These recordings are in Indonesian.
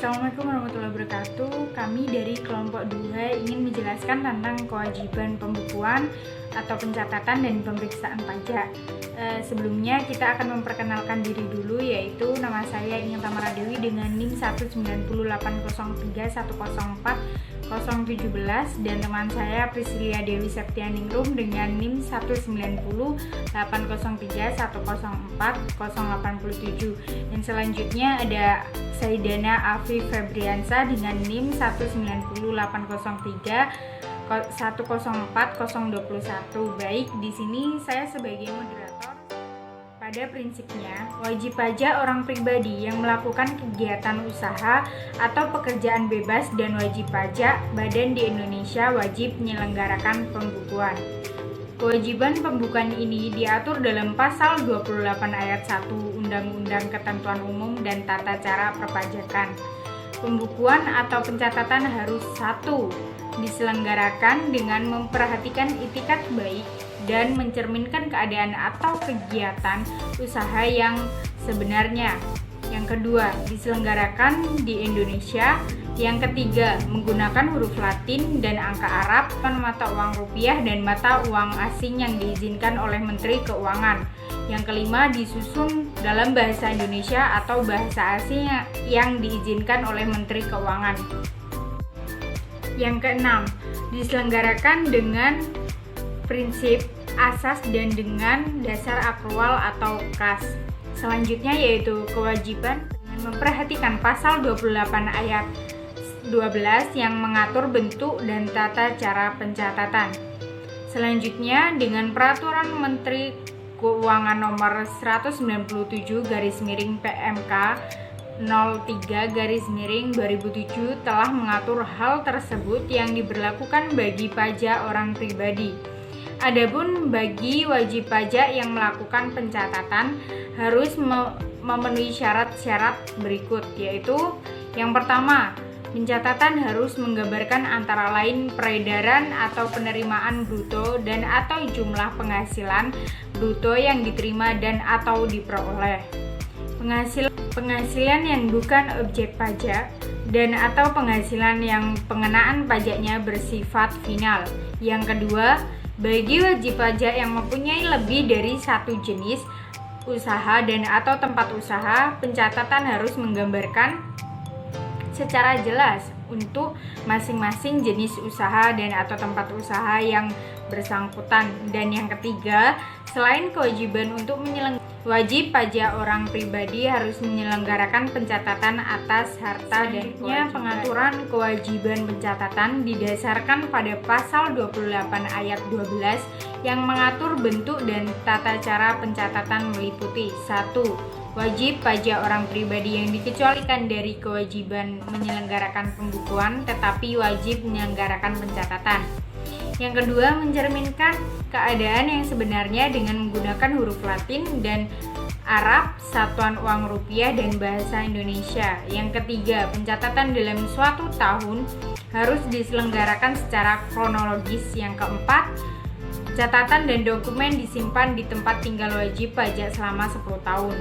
Assalamualaikum warahmatullahi wabarakatuh. Kami dari kelompok 2 ingin menjelaskan tentang kewajiban pembukuan atau pencatatan dan pemeriksaan pajak. Sebelumnya kita akan memperkenalkan diri dulu, yaitu nama saya Ingin Tamara Dewi dengan NIM 190803104 dan teman saya Priscilia Dewi Septianingrum dengan NIM 190803104 dan selanjutnya ada Saidana Afi Febriansa dengan NIM 190803104 Baik, di sini saya sebagai moderator. Pada prinsipnya, wajib pajak orang pribadi yang melakukan kegiatan usaha atau pekerjaan bebas dan wajib pajak badan di Indonesia wajib menyelenggarakan pembukuan. Kewajiban pembukuan ini diatur dalam pasal 28 ayat 1 Undang-Undang Ketentuan Umum dan Tata Cara Perpajakan. Pembukuan atau pencatatan harus 1. Diselenggarakan dengan memperhatikan itikat baik dan mencerminkan keadaan atau kegiatan usaha yang sebenarnya. Yang kedua, diselenggarakan di Indonesia. Yang ketiga, menggunakan huruf Latin dan angka Arab, mata uang rupiah dan mata uang asing yang diizinkan oleh Menteri Keuangan. Yang kelima, disusun dalam bahasa Indonesia atau bahasa asing yang diizinkan oleh Menteri Keuangan. Yang keenam, diselenggarakan dengan prinsip asas dan dengan dasar akrual atau kas. Selanjutnya yaitu kewajiban dengan memperhatikan pasal 28 ayat 12 yang mengatur bentuk dan tata cara pencatatan. Selanjutnya dengan peraturan Menteri Keuangan nomor 197/PMK 03/2007 telah mengatur hal tersebut yang diberlakukan bagi pajak orang pribadi. Adapun bagi wajib pajak yang melakukan pencatatan harus memenuhi syarat-syarat berikut, yaitu yang pertama, pencatatan harus menggambarkan antara lain peredaran atau penerimaan bruto dan atau jumlah penghasilan bruto yang diterima dan atau diperoleh, penghasilan yang bukan objek pajak dan atau penghasilan yang pengenaan pajaknya bersifat final. Yang kedua, bagi wajib pajak yang mempunyai lebih dari satu jenis usaha dan atau tempat usaha, pencatatan harus menggambarkan secara jelas untuk masing-masing jenis usaha dan atau tempat usaha yang bersangkutan. Dan yang ketiga, selain kewajiban untuk wajib pajak orang pribadi harus menyelenggarakan pencatatan atas harta dan pengaturan kewajiban pencatatan didasarkan pada pasal 28 ayat 12 yang mengatur bentuk dan tata cara pencatatan meliputi 1. Wajib pajak orang pribadi yang dikecualikan dari kewajiban menyelenggarakan pembukuan tetapi wajib menyelenggarakan pencatatan. Yang kedua, mencerminkan keadaan yang sebenarnya dengan menggunakan huruf Latin dan Arab, satuan uang rupiah dan bahasa Indonesia. Yang ketiga, pencatatan dalam suatu tahun harus diselenggarakan secara kronologis. Yang keempat, catatan dan dokumen disimpan di tempat tinggal wajib pajak selama 10 tahun.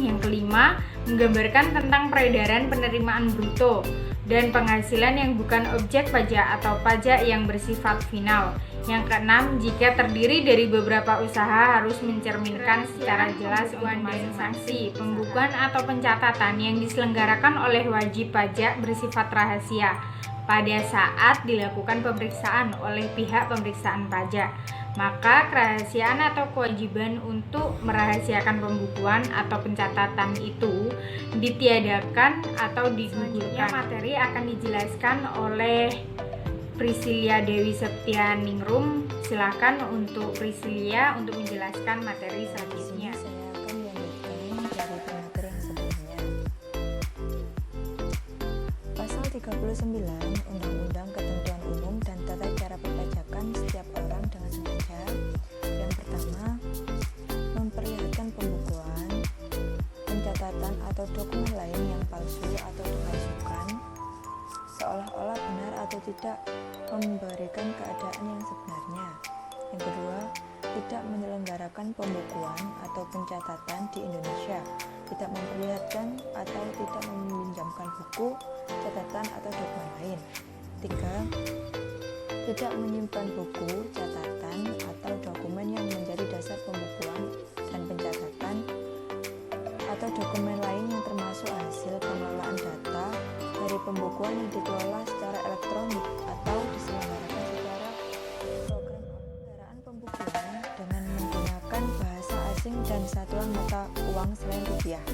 Yang kelima, menggambarkan tentang peredaran penerimaan bruto dan penghasilan yang bukan objek pajak atau pajak yang bersifat final. Yang keenam, jika terdiri dari beberapa usaha harus mencerminkan secara jelas uang dan sanksi. Pembukuan atau pencatatan yang diselenggarakan oleh wajib pajak bersifat rahasia pada saat dilakukan pemeriksaan oleh pihak pemeriksaan pajak. Maka kerahasiaan atau kewajiban untuk merahasiakan pembukuan atau pencatatan itu ditiadakan atau digugurkan. Materi akan dijelaskan oleh Priscilia Dewi Septianingrum. Silakan untuk Priscilia untuk menjelaskan materi selanjutnya. Saya akan melanjutkan dari materi yang sebelumnya. Pasal 39 Undang-Undang Ketentuan Umum dan Tata Cara Perpajakan setiap orang dengan sengaja. Yang pertama, memperlihatkan pembukuan, pencatatan atau dokumen lain yang palsu atau dipalsukan, seolah-olah benar atau tidak memberikan keadaan yang sebenarnya. Yang kedua, tidak menyelenggarakan pembukuan atau pencatatan di Indonesia, tidak memperlihatkan atau tidak meminjamkan buku, catatan atau dokumen lain. 3. Tidak menyimpan buku, catatan atau dokumen yang menjadi dasar pembukuan dan pencatatan atau dokumen lain yang termasuk hasil pengelolaan data dari pembukuan yang dikelola secara elektronik atau diselenggarakan secara program penyelenggaraan pembukuan dengan menggunakan bahasa asing dan satuan mata uang selain rupiah.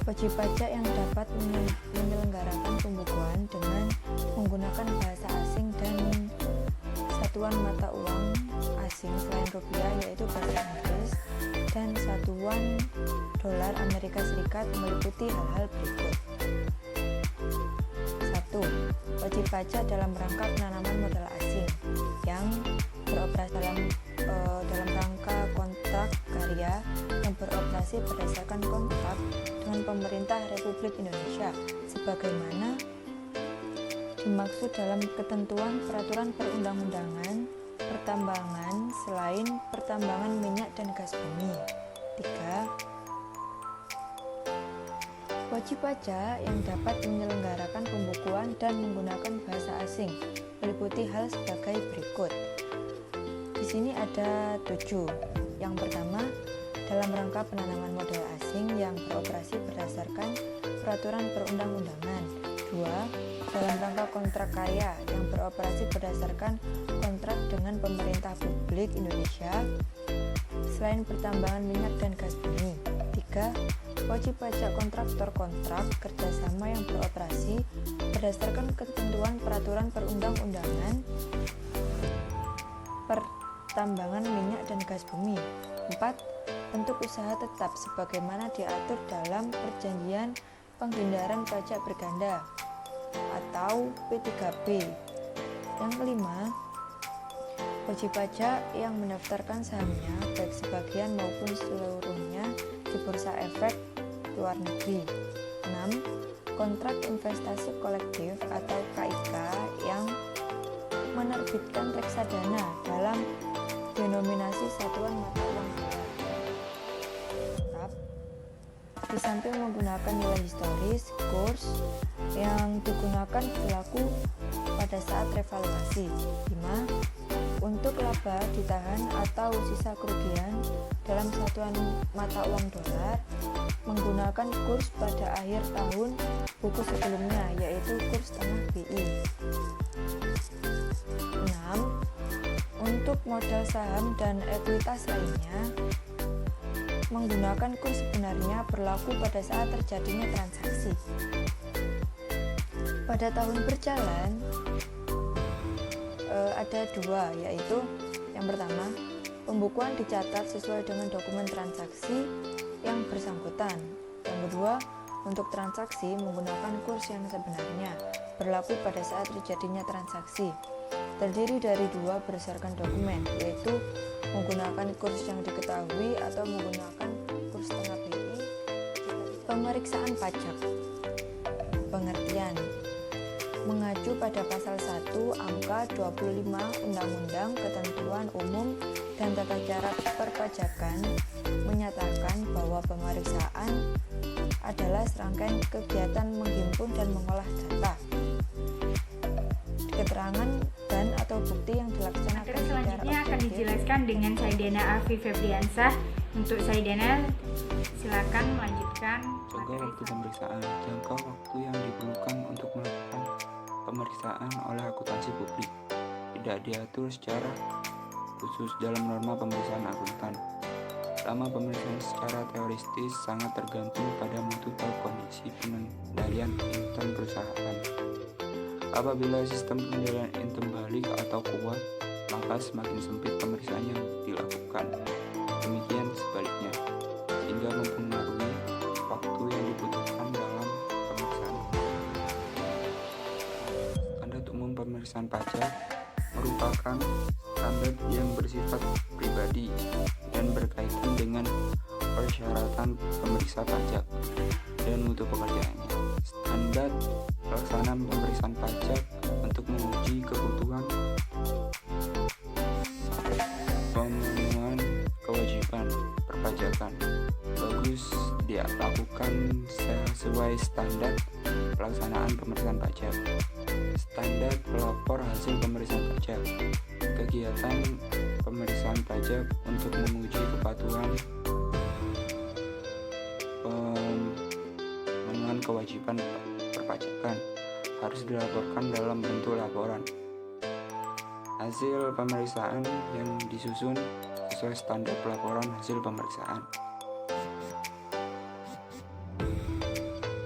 Wajib pajak yang dapat menyelenggarakan pembukuan dengan menggunakan bahasa asing dan satuan mata uang asing selain rupiah yaitu bahasa Inggris dan satuan dolar Amerika Serikat meliputi hal-hal berikut. 1. Wajib pajak dalam rangka penanaman modal asing yang beroperasi dalam rangka kontrak karya yang beroperasi berdasarkan kontrak dengan pemerintah Republik Indonesia sebagaimana dimaksud dalam ketentuan peraturan perundang-undangan pertambangan selain pertambangan minyak dan gas bumi. 3. Wajib pajak yang dapat menyelenggarakan pembukuan dan menggunakan bahasa asing meliputi hal sebagai berikut. Di sini ada 7. Yang pertama, dalam rangka penanaman modal asing yang beroperasi berdasarkan peraturan perundang-undangan. 2. Dalam rangka kontrak karya yang beroperasi berdasarkan kontrak dengan pemerintah Republik Indonesia selain pertambangan minyak dan gas bumi. 3. Wajib pajak kontraktor kerjasama yang beroperasi berdasarkan ketentuan peraturan perundang-undangan pertambangan minyak dan gas bumi. 4. Bentuk usaha tetap sebagaimana diatur dalam perjanjian penghindaran pajak berganda atau P3B. Yang kelima, wajib pajak yang mendaftarkan sahamnya baik sebagian maupun seluruhnya di Bursa Efek luar negeri. 6. Kontrak investasi kolektif atau KIK yang menerbitkan reksadana dalam denominasi satuan mata uang tetap. Di samping menggunakan nilai historis, kurs yang digunakan berlaku pada saat revaluasi. 5. Untuk laba ditahan atau sisa kerugian dalam satuan mata uang dolar menggunakan kurs pada akhir tahun buku sebelumnya yaitu kurs tengah BI. 6. Untuk modal saham dan ekuitas lainnya menggunakan kurs sebenarnya berlaku pada saat terjadinya transaksi. Pada tahun berjalan ada 2, yaitu yang pertama, pembukuan dicatat sesuai dengan dokumen transaksi yang bersangkutan. Yang kedua, untuk transaksi menggunakan kurs yang sebenarnya berlaku pada saat terjadinya transaksi. Terdiri dari 2 berdasarkan dokumen, yaitu menggunakan kurs yang diketahui atau menggunakan kurs tengah BI. Pemeriksaan pajak. Pengertian mengacu pada pasal 1 angka 25 Undang-Undang Ketentuan Umum dan Tata Cara Perpajakan menyatakan bahwa pemeriksaan adalah serangkaian kegiatan menghimpun dan mengolah data, keterangan dan atau bukti yang dilaksanakan Materi selanjutnya akan dijelaskan dengan Saidana Afi Febriansah. Untuk Saidana, silakan melanjutkan. Jangka waktu pemeriksaan. Jangka waktu yang diperlukan untuk melakukan pemeriksaan oleh akuntansi publik tidak diatur secara khusus dalam norma pemeriksaan akuntan. Lama pemeriksaan secara teoristis sangat tergantung pada mutu atau kondisi pengendalian intern perusahaan. Apabila sistem pengendalian intern balik atau kuat, maka semakin sempit pemeriksaan yang dilakukan. Demikian sebaliknya, sehingga mempengaruhi waktu yang dibutuhkan dalam pemeriksaan. Standar umum pemeriksaan pajak merupakan standar yang bersifat pribadi dan berkaitan dengan persyaratan pemeriksa pajak dan mutu pekerjaannya. Standar pelaksanaan pemeriksaan pajak untuk menguji kebutuhan perpajakan. Bagus dilakukan sesuai standar pelaksanaan pemeriksaan pajak. Standar pelapor hasil pemeriksaan pajak. Kegiatan pemeriksaan pajak untuk menguji kepatuhan pemenuhan kewajiban perpajakan harus dilaporkan dalam bentuk laporan. Hasil pemeriksaan yang disusun sesuai standar pelaporan hasil pemeriksaan.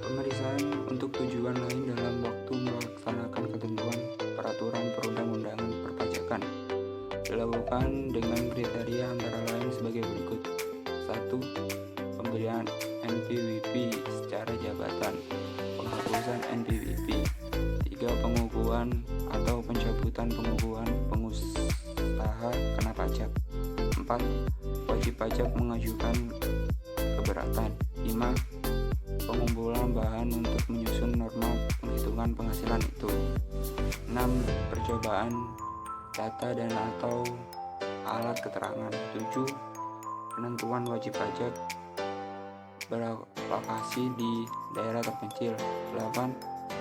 Pemeriksaan untuk tujuan lain dalam waktu melaksanakan ketentuan peraturan perundang-undangan perpajakan dilakukan dengan kriteria antara lain sebagai berikut. 1. Pemberian NPWP secara jabatan, penghapusan NPWP. 3. Pengukuhan atau pencabutan pengukuhan pengusaha kena pajak. 4. Wajib pajak mengajukan keberatan. 5. Pengumpulan bahan untuk menyusun norma penghitungan penghasilan itu. 6. Percobaan data dan atau alat keterangan. 7. Penentuan wajib pajak berlokasi di daerah terpencil. 8.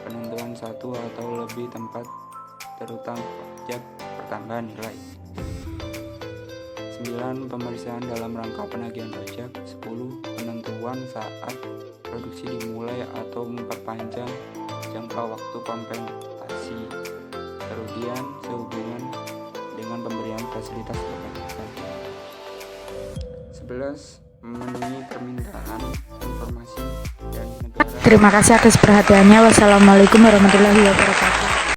Penentuan satu atau lebih tempat terutang pajak pertambahan nilai. 9. Pemeriksaan dalam rangka penagihan pajak. 10. Penentuan saat produksi dimulai atau memperpanjang jangka waktu kompensasi kerugian sehubungan dengan pemberian fasilitas perpajakan. 11. Memenuhi permintaan informasi dan negara. Terima kasih atas perhatiannya. Wassalamualaikum warahmatullahi wabarakatuh.